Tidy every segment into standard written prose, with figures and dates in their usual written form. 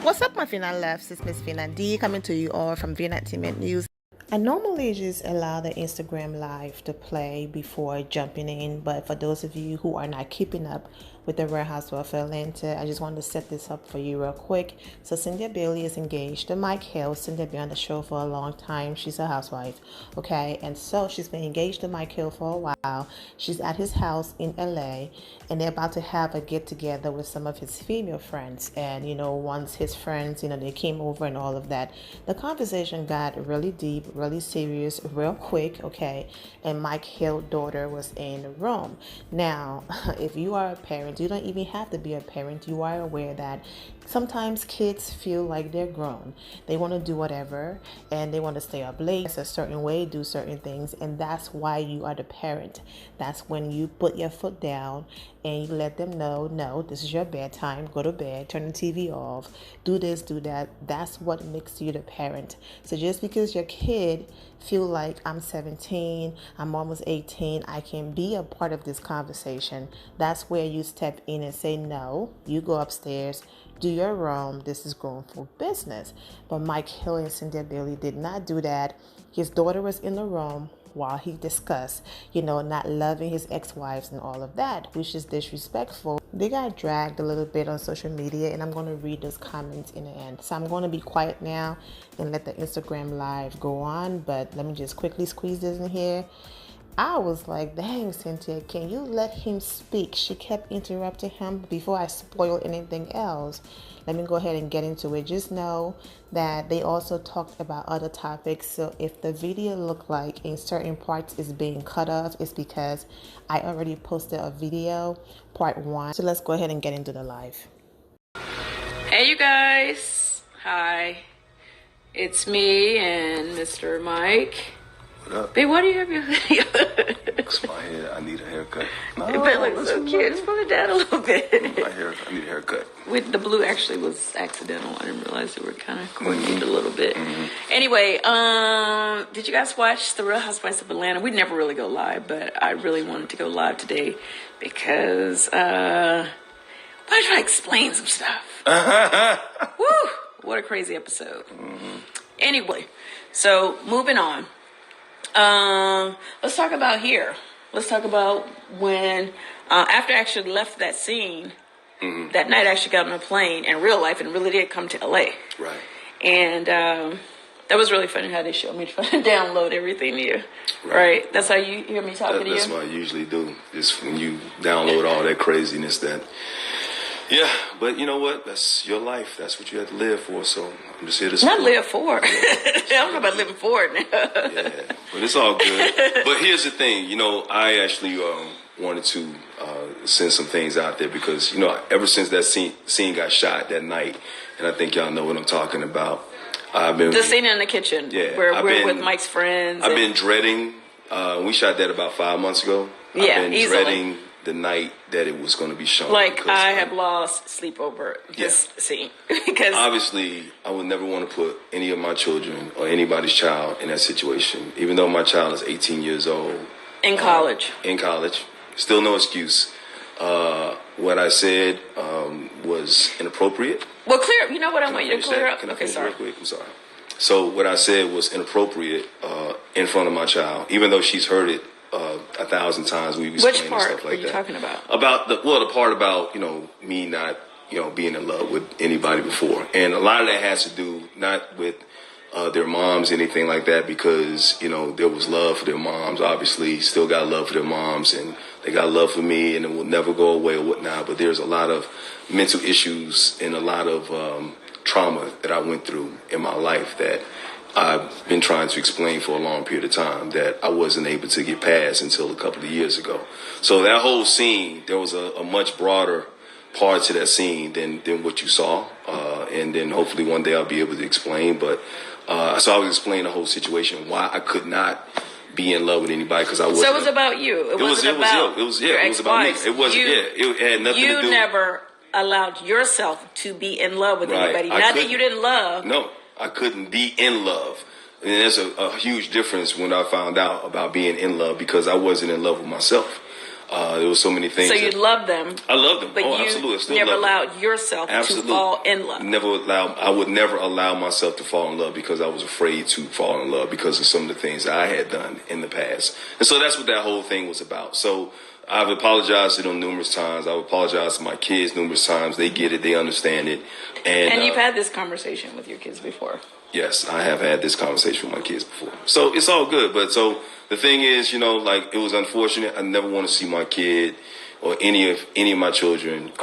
What's up, my Fina loves? It's Miss Fina D coming to you all from Vina Entertainment News. I normally just allow the Instagram live to play before jumping in, but for those of you who are not keeping up with the Real Housewives of Atlanta, I just wanted to set this up for you real quick. So Cynthia Bailey is engaged to Mike Hill. Cynthia been on the show for a long time. She's a housewife, okay? And so she's been engaged to Mike Hill for a while. She's at his house in LA, and they're about to have a get-together with some of his female friends. And, once his friends, they came over and all of that, the conversation got really deep, really serious, real quick, okay? And Mike Hill's daughter was in the room. Now, if you are a parent, you don't even have to be a parent. You are aware that sometimes kids feel like they're grown. They want to do whatever, and they want to stay up late a certain way, do certain things, and that's why you are the parent. That's when you put your foot down and you let them know, no, this is your bedtime, go to bed, turn the TV off, do this, do that. That's what makes you the parent. So just because your kid feel like I'm 17, I'm almost 18, I can be a part of this conversation, that's where you step in and say, no, you go upstairs, do your room, this is grown for business. But Mike Hill and Cynthia Bailey did not do that. His daughter was in the room while he discussed, not loving his ex-wives and all of that, which is disrespectful. They got dragged a little bit on social media, and I'm going to read those comments in the end. So I'm going to be quiet now and let the Instagram live go on, but let me just quickly squeeze this in here. I was like, dang, Cynthia, can you let him speak? She kept interrupting him before I spoil anything else. Let me go ahead and get into it. Just know that they also talked about other topics. So if the video looked like in certain parts is being cut off, it's because I already posted a video, part 1. So let's go ahead and get into the live. Hey, you guys. Hi. It's me and Mr. Mike. What up? Babe, why do you have your hoodie on? It's my hair. I need a haircut. No, It looks so cute. Just pull it down a little bit. My hair. I need a haircut. With the blue actually was accidental. I didn't realize they were kind of coordinated a little bit. Anyway, did you guys watch The Real Housewives of Atlanta? We never really go live, but I really wanted to go live today because I wanted to try to explain some stuff. Woo! What a crazy episode. Anyway, so moving on. Let's talk about here. Let's talk about when, after I actually left that scene, that night I actually got on a plane in real life and really did come to LA. Right. And that was really funny how they showed me trying to download everything to you. Right. That's how you hear me talking to you? That's what I usually do. Is when you download all that craziness that... Yeah, but you know what? That's your life. That's what you have to live for. So I'm just here to support. Not live for. I don't know about living for it now. Yeah, but it's all good. But here's the thing. I actually wanted to send some things out there because, ever since that scene got shot that night, and I think y'all know what I'm talking about. I've been... The scene in the kitchen where we're with Mike's friends. I've been dreading. We shot that about 5 months ago. Yeah, I've been dreading the night that it was going to be shown. Like, I have lost sleep over this scene. Because obviously, I would never want to put any of my children or anybody's child in that situation. Even though my child is 18 years old. In college. Still no excuse. What I said was inappropriate. Well, clear. You know what I want you to clear up? Can I finish real quick? I'm sorry. So what I said was inappropriate in front of my child, even though she's heard it 1,000 times. We've explained Which part stuff like are you talking about? About the part about me not being in love with anybody before, and a lot of that has to do not with their moms, anything like that, because there was love for their moms. Obviously, still got love for their moms, and they got love for me, and it will never go away or whatnot. But there's a lot of mental issues and a lot of trauma that I went through in my life that I've been trying to explain for a long period of time that I wasn't able to get past until a couple of years ago. So that whole scene, there was a much broader part to that scene than what you saw. And then hopefully one day I'll be able to explain. But so I was explaining the whole situation, why I could not be in love with anybody because I wasn't. So it was about you. It was about your it was about me. It wasn't. It had nothing to do. You never allowed yourself to be in love with anybody. Not that you didn't love. No. I couldn't be in love. And there's a huge difference when I found out about being in love because I wasn't in love with myself. There was so many things. So you love them. I love them. But you absolutely. I still never love them. allowed yourself to fall in love. I would never allow myself to fall in love because I was afraid to fall in love because of some of the things that I had done in the past. And so that's what that whole thing was about. So I've apologized to them numerous times. I've apologized to my kids numerous times. They get it. They understand it. And you've had this conversation with your kids before. Yes, I have had this conversation with my kids before. So it's all good. But so the thing is, like it was unfortunate. I never want to see my kid or any of my children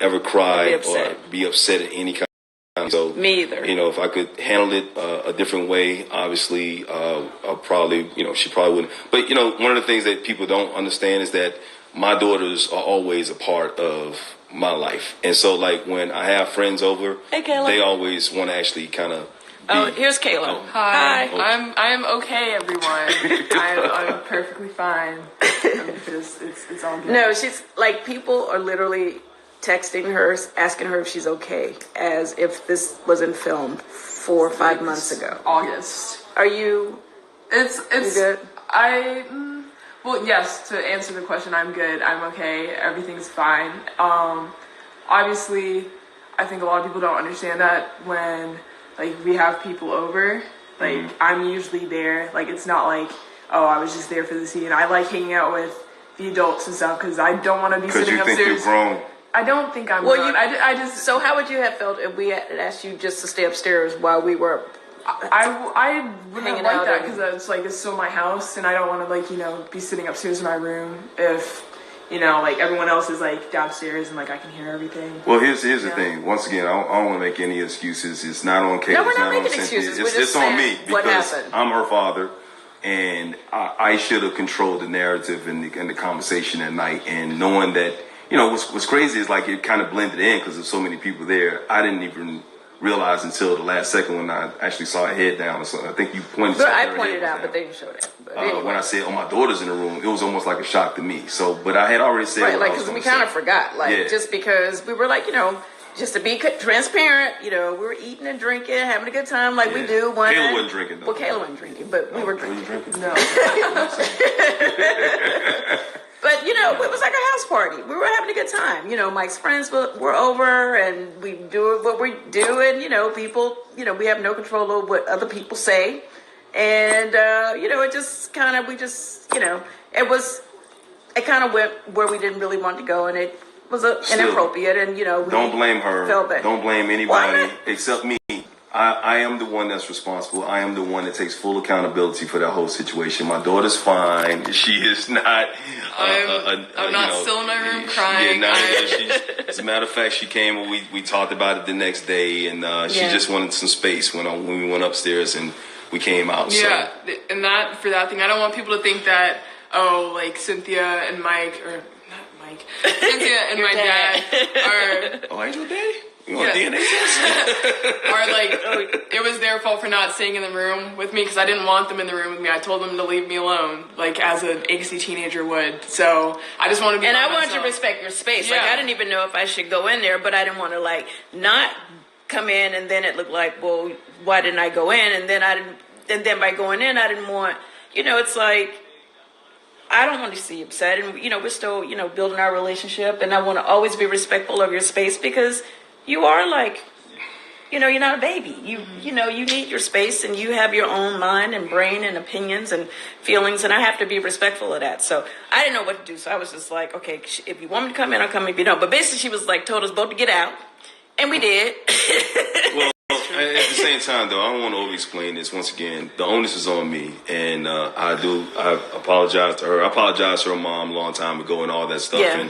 ever cry or be upset at any kind. So me either. If I could handle it a different way, obviously, I'll probably, she probably wouldn't. But one of the things that people don't understand is that my daughters are always a part of my life, and so like when I have friends over, they always want to actually kind of. Oh, here's Kayla. Oh. Hi. I'm okay, everyone. I'm perfectly fine. It's all good. No, she's like, people are literally texting her, asking her if she's okay, as if this wasn't filmed 4 or 5 months ago. August. Are you? It's you good? Well, yes. To answer the question, I'm good. I'm okay. Everything's fine. Obviously, I think a lot of people don't understand that when. Like, we have people over, like, I'm usually there. Like, it's not like, oh, I was just there for the scene. I like hanging out with the adults and stuff because I don't want to be sitting upstairs. Because you think you're grown. I don't think I'm grown. I just... So how would you have felt if we had asked you just to stay upstairs while we were I wouldn't like that because it's like, it's still my house and I don't want to, like, be sitting upstairs in my room if... like everyone else is like downstairs and like I can hear everything. Well, here's the thing. Once again, I don't want to make any excuses. It's not on Kate. No, we're it's not not making on Cynthia. excuses. It's on me because happened? I'm her father, and I should have controlled the narrative and the conversation at night. And knowing that, what's crazy is like it kind of blended in because there's so many people there. I didn't even realize until the last second when I actually saw her head down. So I think you pointed. But I pointed it out, but they didn't show that. Anyway. When I said, "Oh, my daughter's in the room," it was almost like a shock to me. So, but I had already said, right, like because we kind of forgot, just because we were like, just to be transparent, we were eating and drinking, having a good time, like we do. Kayla wasn't drinking, though. Well, Kayla wasn't drinking, but we were drinking. No. But, it was like a house party. We were having a good time. Mike's friends were over and we do what we do. And, people, we have no control over what other people say. And, it just kind of, it kind of went where we didn't really want to go. And it was inappropriate. And, we don't blame her. felt bad. Don't blame anybody except me. I am the one that's responsible. I am the one that takes full accountability for that whole situation. My daughter's fine. She is not. I'm not still in my room crying. As a matter of fact, she came and we talked about it the next day, and she just wanted some space when we went upstairs and we came out. Yeah, so. And for that thing, I don't want people to think that like Cynthia and Mike or not Mike, Cynthia and my dad are. Oh, ain't your daddy? You want a DNA test? Or like, it was their fault for not staying in the room with me because I didn't want them in the room with me. I told them to leave me alone, like as an angsty teenager would. So I just want to be. And I myself. wanted to respect your space. Yeah. Like I didn't even know if I should go in there, but I didn't want to like not come in, and then it looked like, well, why didn't I go in? And then and then by going in, I didn't want. It's like. I don't want to see you upset, and we're still building our relationship, and I want to always be respectful of your space because. You are like, you're not a baby. You need your space and you have your own mind and brain and opinions and feelings. And I have to be respectful of that. So I didn't know what to do. So I was just like, okay, if you want me to come in, I'll come if you don't. But basically she was like, told us both to get out. And we did. Well, at the same time, though, I don't want to over-explain this. Once again, the onus is on me. And I apologize to her. I apologized to her mom a long time ago and all that stuff. Yeah.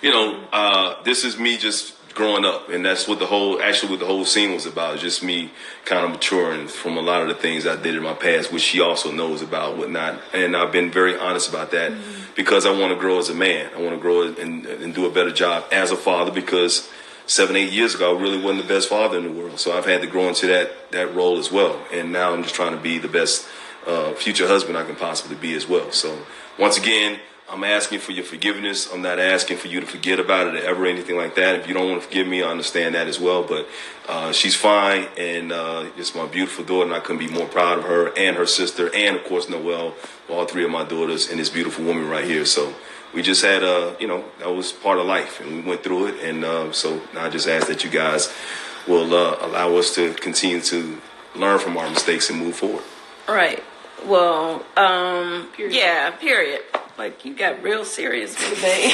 And, this is me just growing up, and that's what the whole scene was about. Just me kind of maturing from a lot of the things I did in my past, which she also knows about, whatnot. And I've been very honest about that because I want to grow as a man. I want to grow and do a better job as a father because 7-8 years ago I really wasn't the best father in the world. So I've had to grow into that role as well. And now I'm just trying to be the best future husband I can possibly be as well. So once again, I'm asking for your forgiveness. I'm not asking for you to forget about it or ever anything like that. If you don't want to forgive me, I understand that as well. But she's fine, and it's my beautiful daughter, and I couldn't be more proud of her and her sister, and of course Noelle, all three of my daughters, and this beautiful woman right here. So we just had, that was part of life, and we went through it. And so I just ask that you guys will allow us to continue to learn from our mistakes and move forward. Right. Well, yeah, period. Like, you got real serious with it, babe.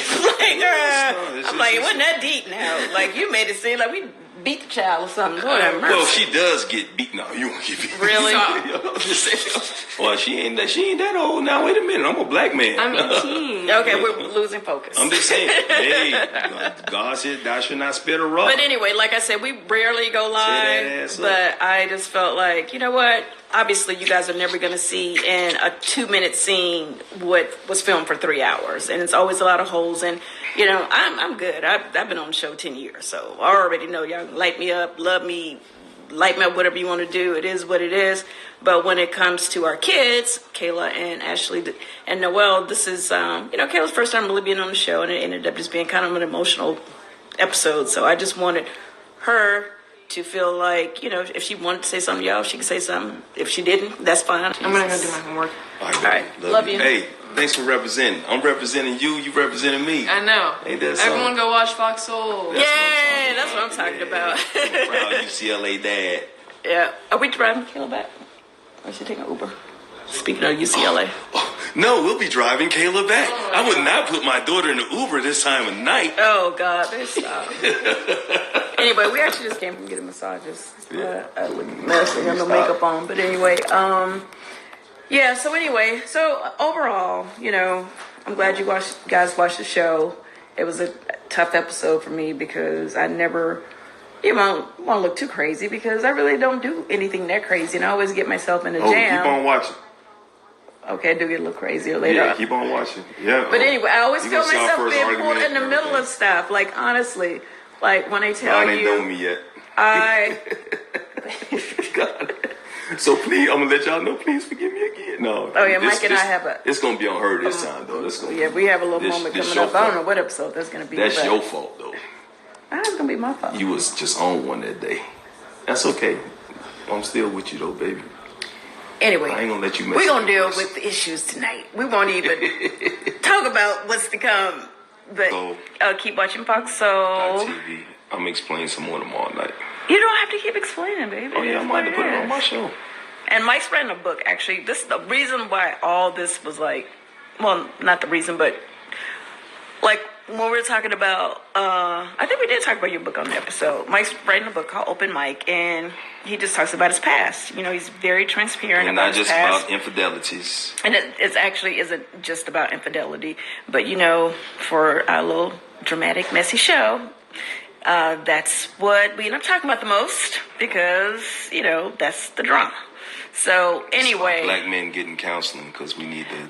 I'm like, it wasn't that deep now. Like, you made it seem like we beat the child or something. Well, she does get beat. No, you won't get beat. Really? Well, she ain't that old. Now, wait a minute. I'm a black man. I'm 18. Okay, we're losing focus. I'm just saying. Hey, God said thou should not spit a rod. But anyway, like I said, we rarely go live. But I just felt like, you know what? Obviously, you guys are never going to see in a 2-minute scene what was filmed for 3 hours. And it's always a lot of holes. And, I'm good. I've been on the show 10 years. So I already know y'all can light me up, love me, light me up, whatever you want to do. It is what it is. But when it comes to our kids, Kayla and Ashley and Noelle, this is, Kayla's first time really being on the show. And it ended up just being kind of an emotional episode. So I just wanted her to feel like, if she wanted to say something, y'all, she could say something. If she didn't, that's fine. I'm going to go do my homework. All right. Love you. Hey, thanks for representing. I'm representing you. You representing me. I know. Ain't that Everyone go watch Fox Soul. That's what I'm talking about. Proud UCLA dad. Yeah. Are we driving Kayla back? Or is she taking Uber? Speaking of UCLA. No, we'll be driving Kayla back. I would not put my daughter in the Uber this time of night. Oh, God. Stop. Anyway, we actually just came from getting massages. I look messy. I have no makeup on. But anyway, so overall, I'm glad you guys watched the show. It was a tough episode for me because I never, want to look too crazy because I really don't do anything that crazy. And I always get myself in a jam. Keep on watching. Okay, I do get a little crazier later. Yeah, keep on watching. Yeah. But anyway, I always feel myself being pulled in the middle of stuff. Like, honestly, like when they tell you. Ain't done me yet. God. So please, I'm gonna let y'all know. Please forgive me again. No. Oh yeah, Mike and I have a. It's gonna be on her this time though. We have a little moment coming up. I don't know what episode that's gonna be. That's your fault though. That's gonna be my fault. You was just on one that day. That's okay. I'm still with you though, baby. Anyway, I ain't gonna let you mess we're gonna deal this. with the issues tonight. We won't even talk about what's to come. But keep watching Fox Soul. TV. I'm gonna explain some more tomorrow night. You don't have to keep explaining, baby. Oh yeah, I'm going to put it on my show. And Mike's writing a book. Actually, this is the reason why all this was like. Well, not the reason, but like when we were talking about. I think we did talk about your book on the episode. Mike's writing a book called Open Mike, and he just talks about his past. He's very transparent and about not his just past. about infidelities. And it actually isn't just about infidelity, but for our little dramatic, messy show. That's what we end up talking about the most because, that's the drama. So anyway. Black men getting counseling because we need to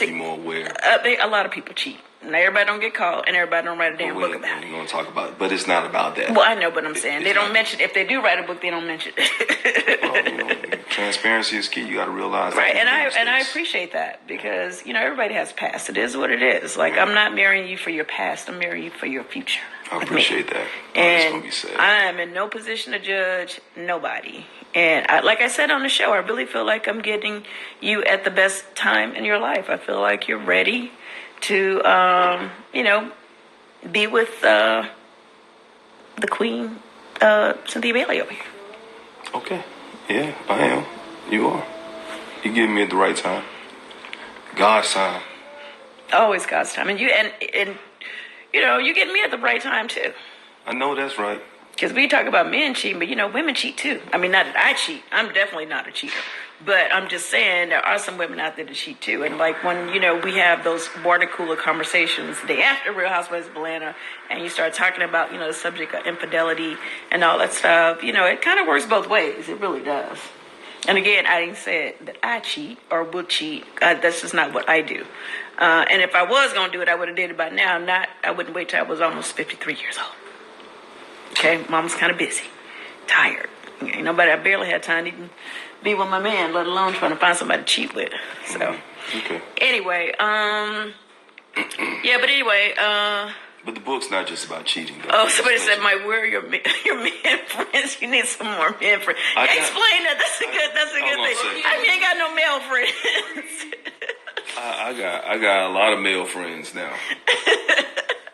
be more aware. A lot of people cheat. And everybody don't get caught and everybody don't write a damn book about it. We're going to talk about it, but it's not about that. Well, I know, but I'm saying they don't mention, if they do write a book, they don't mention it. Transparency is key. You got to realize that. Right, and I appreciate that because, everybody has past. It is what it is. Like, I'm not marrying you for your past. I'm marrying you for your future. I appreciate that. And I am in no position to judge nobody. And like I said on the show, I really feel like I'm getting you at the best time in your life. I feel like you're ready to, be with the queen, Cynthia Bailey over here. Okay. Yeah, I am. You are. You give me at the right time. God's time. Always God's time. And you get me at the right time too. I know that's right. Because we talk about men cheating, but women cheat too. I mean, not that I cheat. I'm definitely not a cheater. But I'm just saying there are some women out there that cheat too. And like when, we have those water cooler conversations the day after Real Housewives of Atlanta, and you start talking about, the subject of infidelity and all that stuff, it kind of works both ways. It really does. And again, I didn't say that I cheat or would cheat. That's just not what I do. And if I was going to do it, I would have did it by now. I wouldn't wait till I was almost 53 years old. Okay, mom's kind of busy, tired. I barely had time to even be with my man, let alone trying to find somebody to cheat with. So, okay. Anyway, Yeah, but anyway, But the book's not just about cheating, though. oh, somebody said, Mike, where are your men friends? You need some more men friends. Explain that. That's a good thing. I mean, ain't got no male friends. I got a lot of male friends now.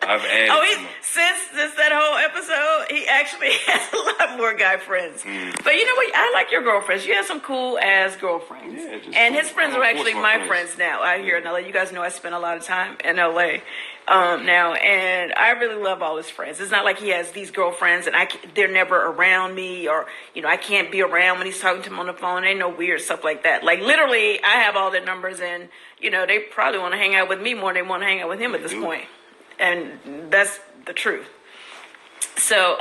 I've added. Oh, since that whole episode, he actually has a lot more guy friends. But you know what? I like your girlfriends. You have some cool ass girlfriends. Yeah, and his friends are actually my friends now out here in LA. You guys know I spend a lot of time in LA now, and I really love all his friends. It's not like he has these girlfriends and they're never around me, or I can't be around when he's talking to them on the phone. Ain't no weird stuff like that. Like literally, I have all their numbers, and they probably want to hang out with me more than they want to hang out with him at this point. And that's the truth. So,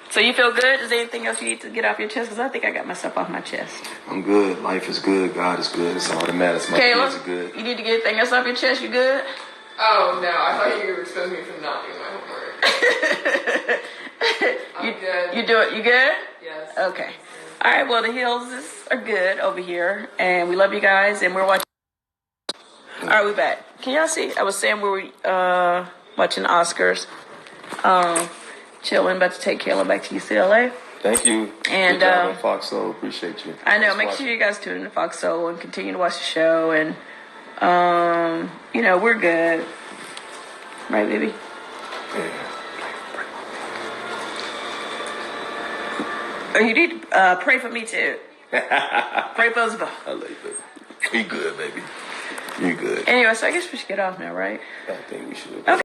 so you feel good? Is there anything else you need to get off your chest? Because I think I got my stuff off my chest. I'm good. Life is good. God is good. It's all that matters. My kids are good. You need to get anything else off your chest? You good? Oh, no. I thought you were exposing me for not doing my homework. I'm good. You good? Yes. Okay. All right. Well, the hills are good over here. And we love you guys. And we're watching. All right, we back. Can y'all see? I was saying we were watching the Oscars. Chilling, about to take Kayla back to UCLA. Thank you. And good job on Fox Soul. Appreciate you. I know. Make sure you guys tune in to Fox Soul and continue to watch the show. And we're good, right, baby? Yeah. Oh, you need to pray for me too. Pray for us both. I love you, baby. We good, baby. You good. Anyway, so I guess we should get off now, right? I think we should. Okay.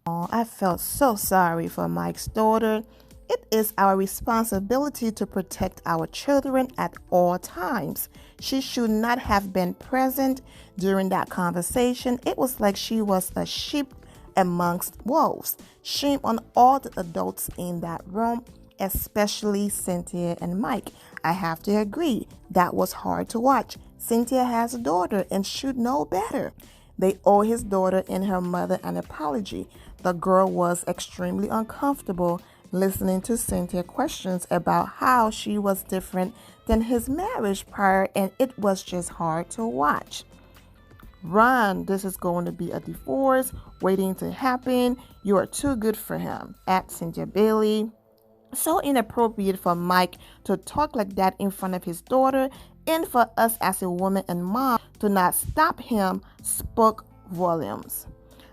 Oh, I felt so sorry for Mike's daughter. It is our responsibility to protect our children at all times. She should not have been present during that conversation. It was like she was a sheep amongst wolves. Shame on all the adults in that room, especially Cynthia and Mike. I have to agree, that was hard to watch. Cynthia has a daughter and should know better. They owe his daughter and her mother an apology. The girl was extremely uncomfortable listening to Cynthia questions about how she was different than his marriage prior, and it was just hard to watch. Run, this is going to be a divorce waiting to happen. You are too good for him. At Cynthia Bailey. So inappropriate for Mike to talk like that in front of his daughter, and for us as a woman and mom to not stop him spoke volumes.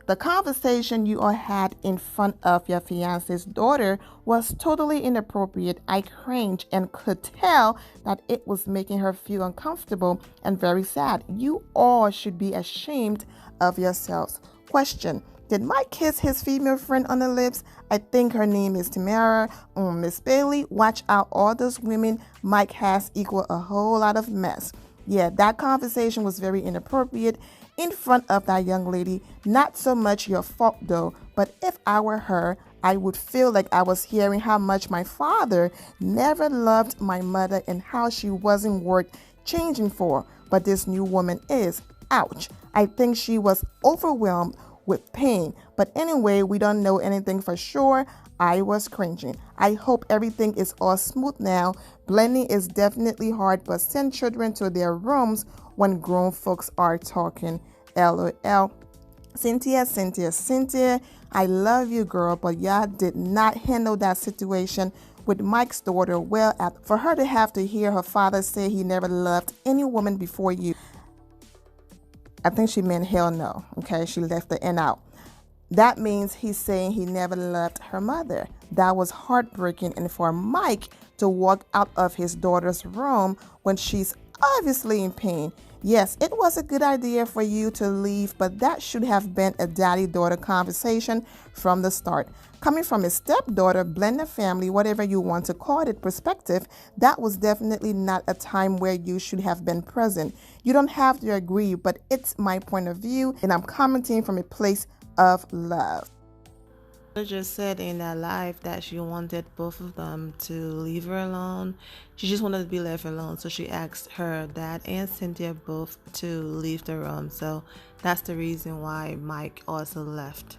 The conversation you all had in front of your fiance's daughter was totally inappropriate. I cringed and could tell that it was making her feel uncomfortable and very sad. You all should be ashamed of yourselves. Question: did Mike kiss his female friend on the lips? I think her name is Tamara. Miss Bailey, watch out. All those women Mike has equal a whole lot of mess. Yeah, that conversation was very inappropriate in front of that young lady. Not so much your fault though, but if I were her, I would feel like I was hearing how much my father never loved my mother and how she wasn't worth changing for. But this new woman is. Ouch. I think she was overwhelmed with pain. But anyway, we don't know anything for sure. I was cringing. I hope everything is all smooth now. Blending is definitely hard, but send children to their rooms when grown folks are talking. LOL. Cynthia, I love you, girl, but y'all did not handle that situation with Mike's daughter well. For her to have to hear her father say he never loved any woman before you, I think she meant hell no. Okay, she left the N out. That means he's saying he never loved her mother. That was heartbreaking. And for Mike to walk out of his daughter's room when she's obviously in pain. Yes, it was a good idea for you to leave, but that should have been a daddy-daughter conversation from the start. Coming from a stepdaughter, blended family, whatever you want to call it, perspective, that was definitely not a time where you should have been present. You don't have to agree, but it's my point of view, and I'm commenting from a place of love. She just said in that live that she wanted both of them to leave her alone. She just wanted to be left alone. So she asked her dad and Cynthia both to leave the room. So that's the reason why Mike also left.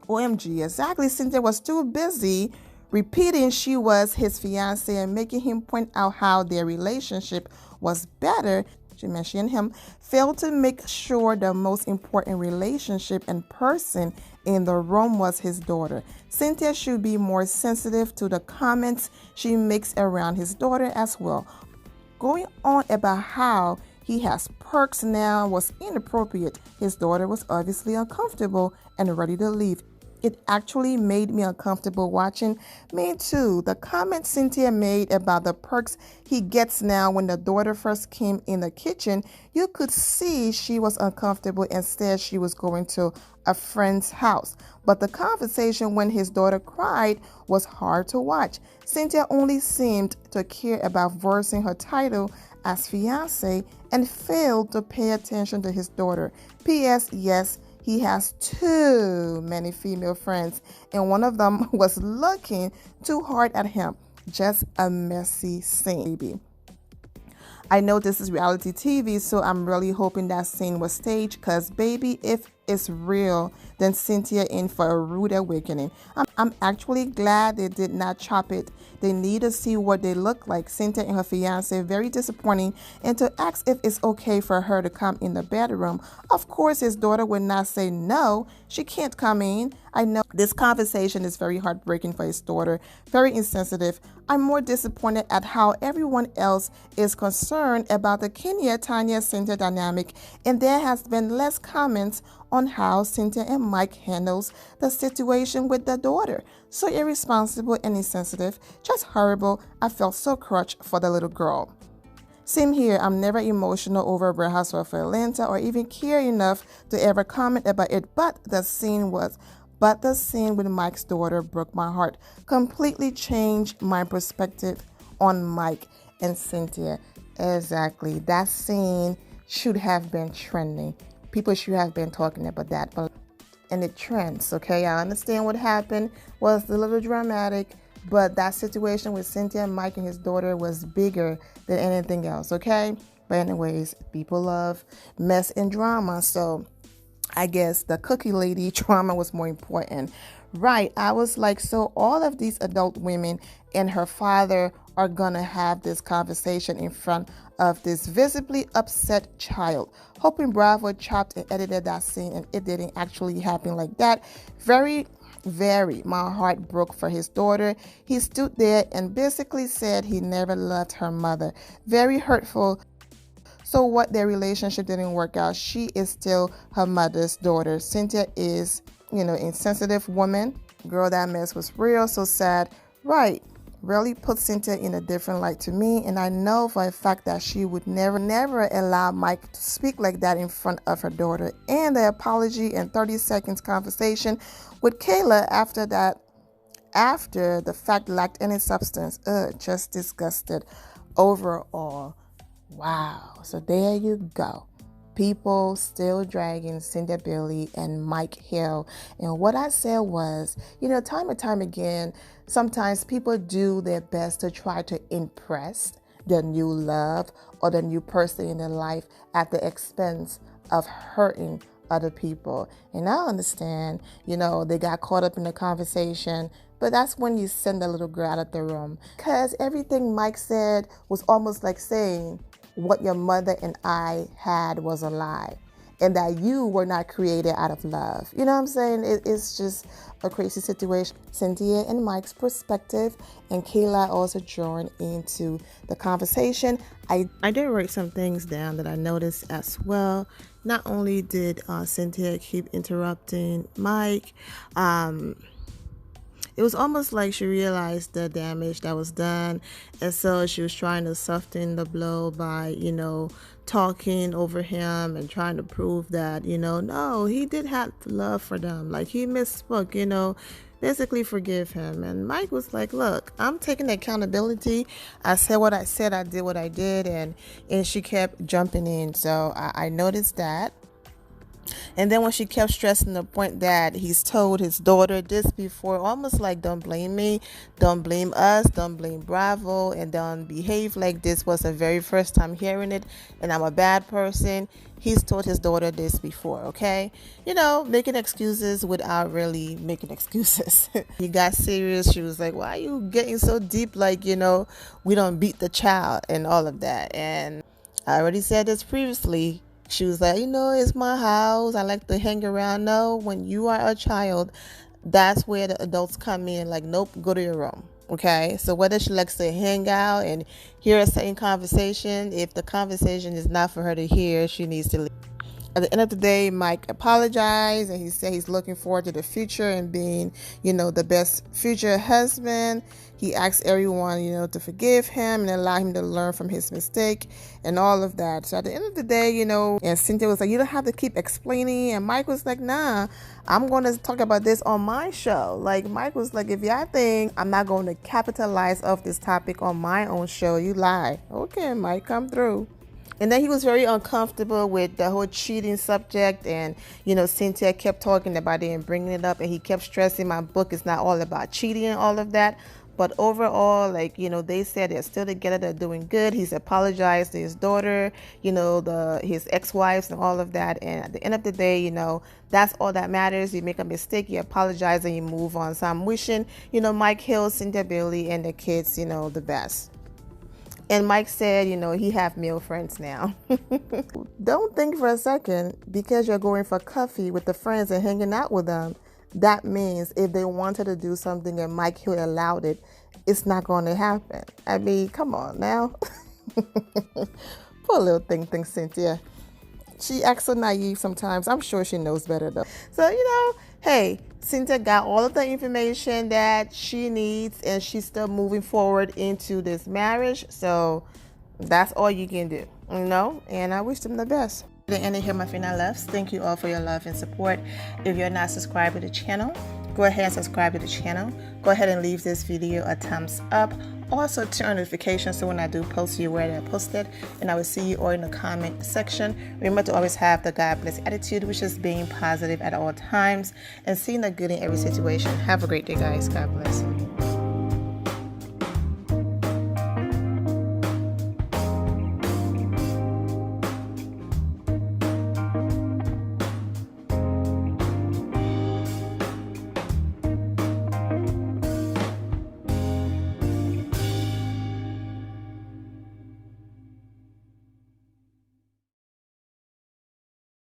OMG, exactly. Cynthia was too busy repeating she was his fiance and making him point out how their relationship was better. she mentioned him, failed to make sure the most important relationship and person in the room was his daughter. Cynthia should be more sensitive to the comments she makes around his daughter as well. Going on about how he has perks now was inappropriate. His daughter was obviously uncomfortable and ready to leave. It actually made me uncomfortable watching. Me too. The comment Cynthia made about the perks he gets now when the daughter first came in the kitchen, you could see she was uncomfortable and said she was going to a friend's house. But the conversation when his daughter cried was hard to watch. Cynthia only seemed to care about voicing her title as fiance and failed to pay attention to his daughter. P.S. Yes, he has too many female friends, and one of them was looking too hard at him. Just a messy scene, baby. I know this is reality TV, so I'm really hoping that scene was staged, because baby, if it's real, then Cynthia in for a rude awakening. I'm actually glad they did not chop it. They need to see what they look like. Cynthia and her fiance, very disappointing, and to ask if it's okay for her to come in the bedroom. Of course, his daughter would not say no. She can't come in. I know this conversation is very heartbreaking for his daughter, very insensitive. I'm more disappointed at how everyone else is concerned about the Kenya, Tanya, Cynthia dynamic, and there has been less comments on how Cynthia and Mike handles the situation with the daughter. So irresponsible and insensitive, just horrible. I felt so crushed for the little girl. Same here, I'm never emotional over Real Housewives of Atlanta or even care enough to ever comment about it, but the scene with Mike's daughter broke my heart, completely changed my perspective on Mike and Cynthia. Exactly, that scene should have been trending. People should have been talking about that, and it trends, okay? I understand what happened was a little dramatic, but that situation with Cynthia and Mike and his daughter was bigger than anything else, okay? But anyways, people love mess and drama, so I guess the cookie lady drama was more important. Right, I was like, so all of these adult women and her father are gonna have this conversation in front of this visibly upset child. Hoping Bravo chopped and edited that scene and it didn't actually happen like that. Very, my heart broke for his daughter. He stood there and basically said he never loved her mother. Very hurtful. So what, their relationship didn't work out. She is still her mother's daughter. Cynthia is, insensitive woman. Girl, that mess was real, so sad. Right. Really put Cynthia in a different light to me, and I know for a fact that she would never allow Mike to speak like that in front of her daughter. And the apology and 30 seconds conversation with Kayla after the fact lacked any substance. Just disgusted overall. Wow. So there you go. People still dragging Cynthia Bailey and Mike Hill. And what I said was, time and time again, sometimes people do their best to try to impress their new love or the new person in their life at the expense of hurting other people. And I understand, they got caught up in the conversation, but that's when you send the little girl out of the room. Because everything Mike said was almost like saying, what your mother and I had was a lie, and that you were not created out of love. You know what I'm saying? It's just a crazy situation. Cynthia and Mike's perspective, and Kayla also joined into the conversation. I did write some things down that I noticed as well. Not only did Cynthia keep interrupting Mike, it was almost like she realized the damage that was done, and so she was trying to soften the blow by, talking over him and trying to prove that, no, he did have love for them. Like, he misspoke, basically forgive him. And Mike was like, look, I'm taking accountability. I said what I said, I did what I did, and she kept jumping in. So I noticed that. And then when she kept stressing the point that he's told his daughter this before, almost like, don't blame me, don't blame us, don't blame Bravo, and don't behave like this was the very first time hearing it, and I'm a bad person. He's told his daughter this before, okay? Making excuses without really making excuses. He got serious. She was like, why are you getting so deep? Like, we don't beat the child and all of that. And I already said this previously. She was like, it's my house. I like to hang around. No, when you are a child, that's where the adults come in. Like, nope, go to your room. Okay, so whether she likes to hang out and hear a certain conversation, if the conversation is not for her to hear, she needs to leave. At the end of the day, Mike apologized and he said he's looking forward to the future and being, the best future husband. He asked everyone, to forgive him and allow him to learn from his mistake and all of that. So at the end of the day, and Cynthia was like, you don't have to keep explaining. And Mike was like, nah, I'm going to talk about this on my show. Like, Mike was like, if y'all think I'm not going to capitalize off this topic on my own show, you lie. Okay, Mike, come through. And then he was very uncomfortable with the whole cheating subject. And, Cynthia kept talking about it and bringing it up. And he kept stressing my book is not all about cheating and all of that. But overall, they said they're still together. They're doing good. He's apologized to his daughter, his ex-wives and all of that. And at the end of the day, that's all that matters. You make a mistake, you apologize, and you move on. So I'm wishing, Mike Hill, Cynthia Bailey, and the kids, the best. And Mike said, he have male friends now. Don't think for a second, because you're going for coffee with the friends and hanging out with them, that means if they wanted to do something and Mike Hill allowed it, it's not going to happen. I mean, come on now. Poor little thing, Cynthia. She acts so naive sometimes. I'm sure she knows better though. So, hey, Cynthia got all of the information that she needs and she's still moving forward into this marriage. So that's all you can do, and I wish them the best. The end of here, my final loves. Thank you all for your love and support. If you're not subscribed to the channel, go ahead and subscribe to the channel. Go ahead and leave this video a thumbs up. Also turn on notifications so when I do post, you're aware that I posted. And I will see you all in the comment section. Remember to always have the God bless attitude, which is being positive at all times and seeing the good in every situation. Have a great day, guys. God bless.